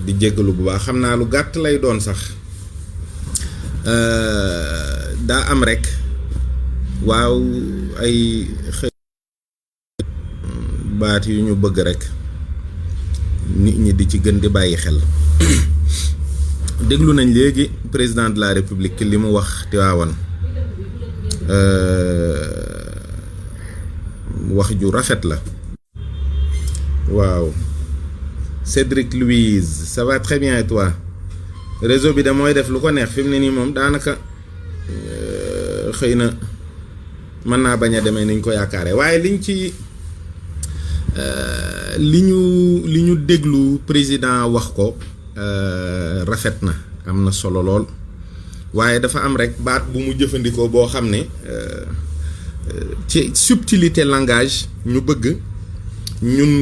di jéggalu bu baax xam naa lu gàtt lay doon sax daa am rek waaw ay baat yu ñu bëgg rek nit ñi di ci gën di bàyyi xel déglu nañ léegi président de la république li mu wax Tiwaawan wax ju rafet la waaw Cédric Louise ça va très bien et toi réseau bi da mooy def lu ko neex fi mu ne nii moom daanaka xëy na mën naa bañ a demee niñ ko yaakaare waaye liñ ci li ñu déglu président wax ko rafet na am na solo lool waaye dafa am rek baat bu mu jëfandikoo boo xam ne ci subtilité langage ñu bëgg ñun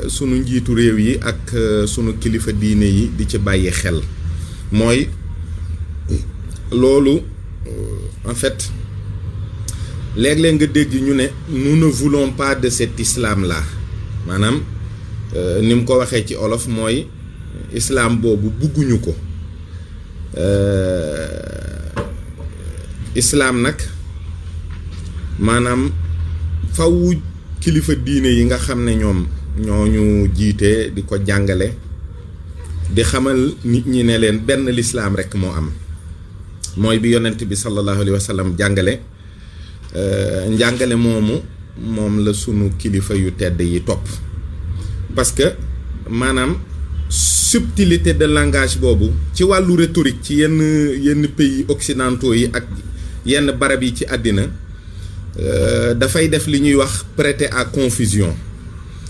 sunu njiitu réew yi ak sunu kilifa diine yi di ci bàyyi xel mooy loolu en fait léeg-léeg nga dégg ñu ne nous ne voulons pas de cet islam là maanaam ni mu ko waxee ci olof mooy islam boobu bugguñu ko islam nag maanaam faw kilifa diine yi nga xam ne ñoom ñoo ñu jiite di ko jàngale di xamal nit ñi ne leen benn lislaam rekk moo am mooy bi yonent bi sallallahu alayhi wa sallam jàngale njàngale moom la sunu kilifa yu tedd yi topp parce que maanaam subtilité de langage boobu ci wàllu rhétorique ci yenn pays occidentaux yi ak yenn barab yi ci àddina dafay def li ñuy wax prêter à confusion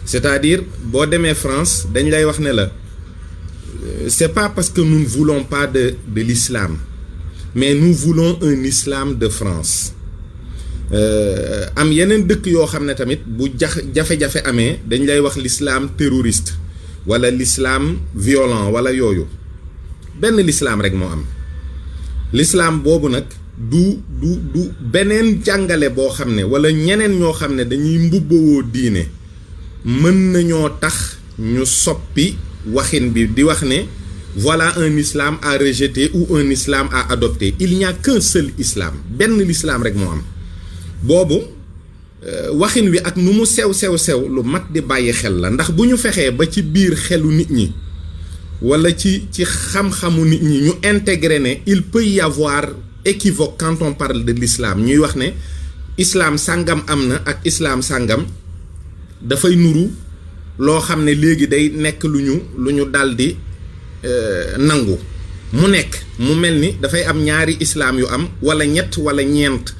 c'est-à-dire boo demee France dañ lay wax ne la c'est pas parce que nous ne voulons pas de l'islam mais nous voulons un islam de France am yeneen dëkk yoo xam ne tamit bu jafe-jafe amee dañ lay wax l'islam terroriste wala l'islam violent wala yooyu benn l'islam rek moo am l'islam boobu nag du beneen jàngale boo xam ne wala ñeneen ñoo xam ne dañuy mbubbawoo diine mën nañoo tax ñu soppi waxin bi di wax ne voilà un islam à rejeter ou un islam à adopter il n'y a qu'un seul islam benn l'islam rek moo am boobu waxin wi ak nu mu sew lu mat di bàyyi xel la ndax bu ñu fexee ba ci biir xelu nit ñi wala ci xam-xamu nit ñi ñu intégrer ne il peut y avoir équivoque quand on parle de l'islam ñuy wax ne islam sàngam am na ak islam sàngam dafay nuru loo xam ne léegi day nekk lu ñu daldi nangu mu nekk mu mel ni dafay am ñaari islam yu am wala ñett wala ñeent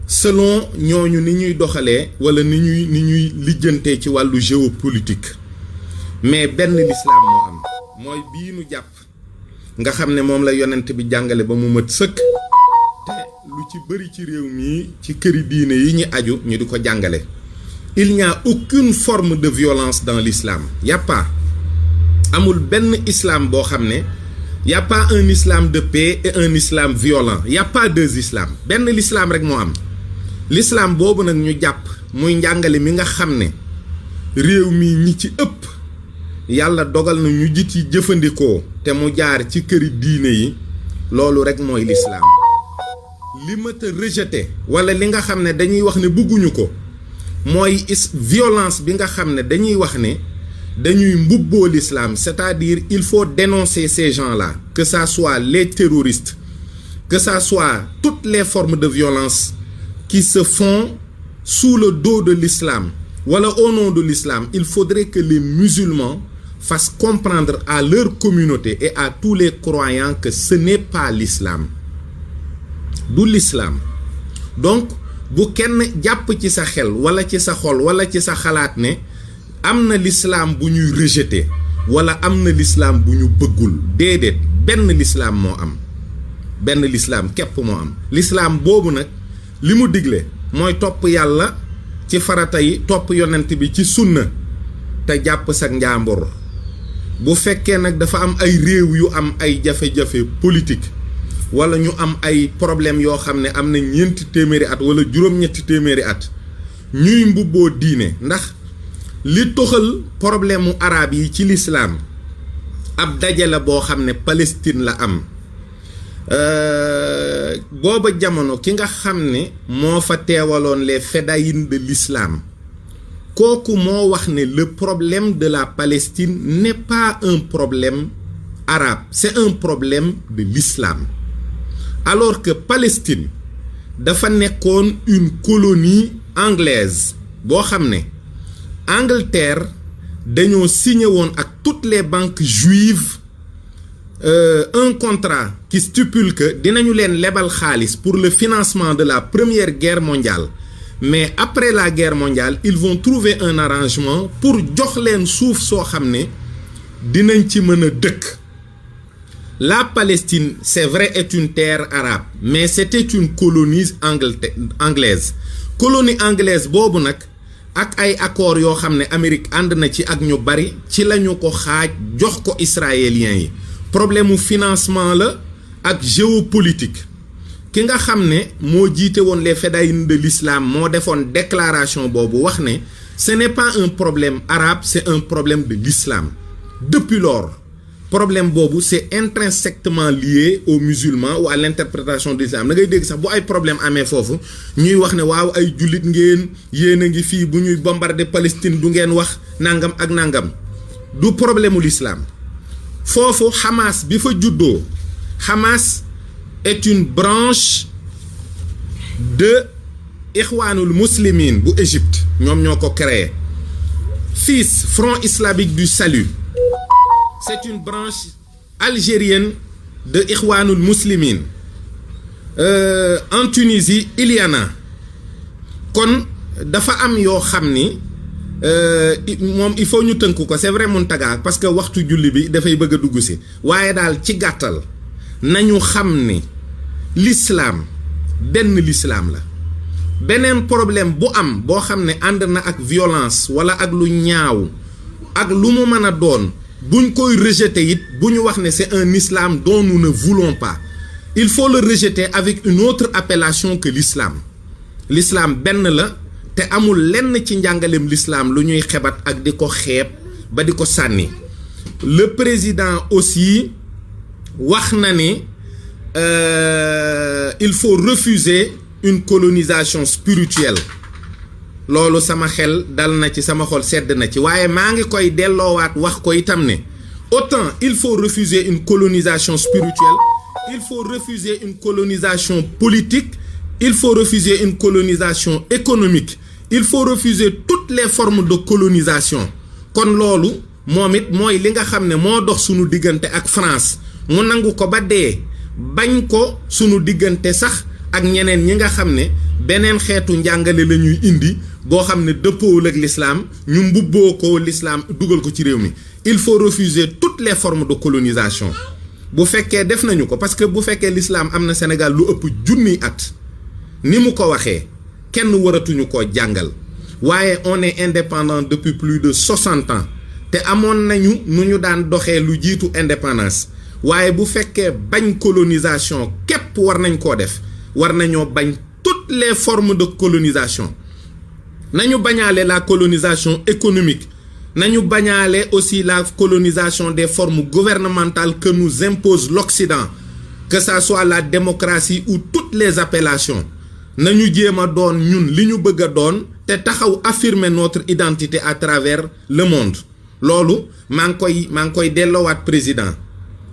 selon ñooñu ni ñuy doxalee wala ni ñuy lijjantee ci wàllu géopolitique mais benn l'islam moo am mooy bii nu jàpp nga xam ne moom la yonent bi jàngale ba mu mët sëkk te lu ci bëri ci réew mi ci këri diine yi ñi aju ñu di ko jàngale il n'y a aucune forme de violence dans l'islam y a pas amul benn islam boo xam ne y a pas un islam de paix et un islam violent y a pas deux islams benn l'islam rek moo am l'islam boobu nag ñu jàpp muy njàngale mi nga xam ne réew mi ñi ci ëpp yàlla dogal na ñu ji ci jëfandikoo te mu jaar ci këri diine yi loolu rek mooy l'islam li ma ta rejeté wala li nga xam ne dañuy wax ne bëgguñu ko mooy violence bi nga xam ne dañuy wax ne dañuy mbubboo l'islam c'est-à-dire il faut dénoncer ces gens-là que ça soit les terroristes que ça soit toutes les formes de violence qui se font sous le dos de l'islam wala au nom de l'islam il faudrait que les musulmans fassent comprendre à leur communauté et à tous les croyants que ce n'est pas l'islam du l'islam donc bu kenn jàpp ci sa xel wala ci sa xol wala ci sa xalaat ne am na l'islam bu ñuy rejeter wala am na l'islam bu ñu bëggul déedéet benn l'islam moo am benn l'islam képp moo am l'islam boobu nag li mu digle mooy topp yàlla ci farata yi topp yonent bi ci sunna te jàpp sa njàmbur bu fekkee nag dafa am ay réew yu am ay jafe-jafe politique wala ñu am ay problème yoo xam ne am na ñeenti téeméeri at wala juróom-ñetti téeméeri at ñuy mbubboo diine ndax li toxal problème mu arabe yi ci l'islam ab daje la boo xam ne Palestine la am booba jamono ki nga xam ne moo fa teewaloon les fédayines de l'islam kooku moo wax ne le problème de la Palestine n'est pas un problème arabe, c'est un problème de l'islam. Alors que Palestine dafa nekkoon une colonie anglaise boo xam ne Angleterre dañoo signé woon ak toutes les banques juives un contrat qui stipule que dinañu leen lebal xaalis pour le financement de la première guerre mondiale, mais après la guerre mondiale ils vont trouver un arrangement pour jox leen suuf soo xam ne dinañ ci mën a dëkk. La Palestine, c'est vrai, est une terre arabe, mais c'était une colonie anglaise. Colonie anglaise boobu nag ak ay accords yoo xam ne Amérique ànd na ci ak ñu bari ci lañu ko xaaj jox ko israéliens yi. Problème mu financement la ak géopolitique. Ki nga xam ne moo jiite woon les fédayines de l'islam moo defoon déclaration boobu wax ne ce n'est pas un problème arabe, c'est un problème de l'islam. Depuis lors, problème boobu c'est intrinsèquement lié aux musulmans ou à l'interprétation de l'islam. Da ngay dégg sax bu ay problème amee foofu ñuy wax ne waaw ay jullit ngeen yéen a ngi fii bu ñuy bombarder Palestine du ngeen wax nangam ak nangam. Du problème u l'islam foofu. Hamas bi fa juddoo, Hamas est une branche de Ikhwanul Muslimin bu Égypte, ñoom ñoo ko créé. FIS, Front Islamique du Salut, c'est une branche algérienne de Ikhwanul Muslimin. En Tunisie il y en a. Kon dafa am yoo xam ni moom il faut ñu tënk ko, c'est vrai Mountaga, parce que waxtu julli bi dafay bëgg a dugg si. Waaye daal ci gàttal nañu xam ni l'islam benn l'islam la. Beneen problème bu am boo xam ne ànd na ak violence wala ak lu ñaaw ak lu mu mën a doon, buñ koy rejeter it bu ñu wax ne c'est un islam dont nous ne voulons pas. Il faut le rejeter avec une autre appellation que l'islam. L'islam benn la te amul lenn ci njàngaleem l'islam lu ñuy xebat ak di ko xeeb ba di ko sànni. Le président aussi wax na ne il faut refuser une colonisation spirituelle. Loolu sama xel dal na ci, sama xol sedd na ci, waaye maa ngi koy delloowaat wax ko itam ne autant il faut refuser une colonisation spirituelle, il faut refuser une colonisation politique, il faut refuser une colonisation économique, il faut refuser toutes les formes de colonisation. Kon loolu moom it mooy li nga xam ne moo dox sunu diggante ak France, mu nangu ko ba dee, bañ ko sunu diggante sax ak ñeneen ñi nga xam ne beneen xeetu njàngale la ñuy indi boo xam ne dëppoowul ak l'islam, ñu mbubboo ko l'islam dugal ko ci réew mi. Il faut refuser toutes les formes de colonisation. Bu fekkee def nañu ko, parce que bu fekkee l'islam am na Sénégal lu ëpp junniy at ni mu ko waxee kenn waratuñu koo jàngal. Waaye on est indépendant depuis plus de 60 ans te amoon nañu nu ñu daan doxee lu jiitu indépendance. Waaye bu fekkee bañ colonisation képp war nañ koo def, war nañoo bañ toutes les formes de colonisation. Nañu bañaale la colonisation économique, nañu bañaale aussi la colonisation des formes gouvernementales que nous impose l'Occident, que ça soit la démocratie ou toutes les appellations. Nañu jéem a doon ñun li ñu bëgg a doon te taxaw affirmer notre identité à travers le monde. Loolu maa ngi koy delloowaat président.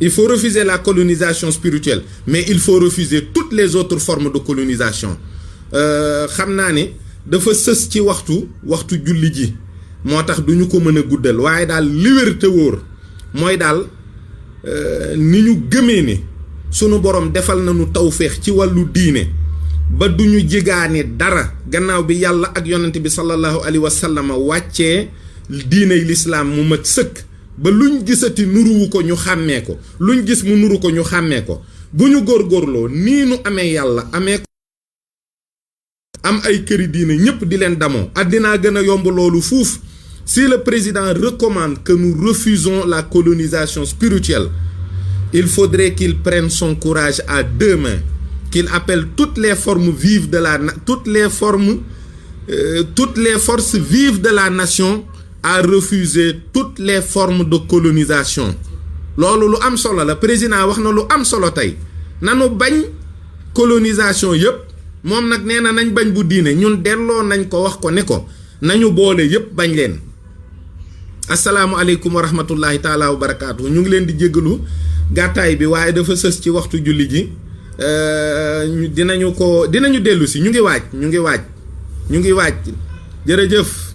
Il faut refuser la colonisation spirituelle, mais il faut refuser toutes les autres formes de colonisation. Xam naa ne dafa sës ci waxtu julli ji moo tax duñu ko mën a guddal, waaye daal li wér te wóor mooy daal ni ñu gëmee ne sunu borom defal nañu tawféex ci wàllu diine ba duñu jigaane dara gannaaw bi yàlla ak yonent bi sallallahu alayhi wa sallam wàccee diiney l'islam mu mat sëkk. Ba luñ gisati nuruwu ko ñu xàmmee ko, luñ gis mu nuru ko ñu xàmmee ko, bu ñu góorgóorloo nii nu amee yàlla amee ko am ay këri diine ñëpp di leen damoo, àddinaa gën a yomb loolu fuuf. Si le président recommande que nous refusons la colonisation spirituelle, il faudrait qu'il prenne son courage à deux mains, qu'il appelle toutes les forces vives de la nation à refuser toutes les formes de colonisation. loolu lu am solo la président wax na lu am solo tey nanu bañ colonisation yëpp moom nag nee na nañ bañ bu diine ñun delloo nañ ko wax ko ne ko nañu boole yëpp bañ leen. asalaamualeykum wa rahmatullahi taala wa barakaatu ñu ngi leen di jéggalu gàttaay bi waaye dafa sës ci waxtu julli ji dinañu dellu si ñu ngi waaj jërëjëf.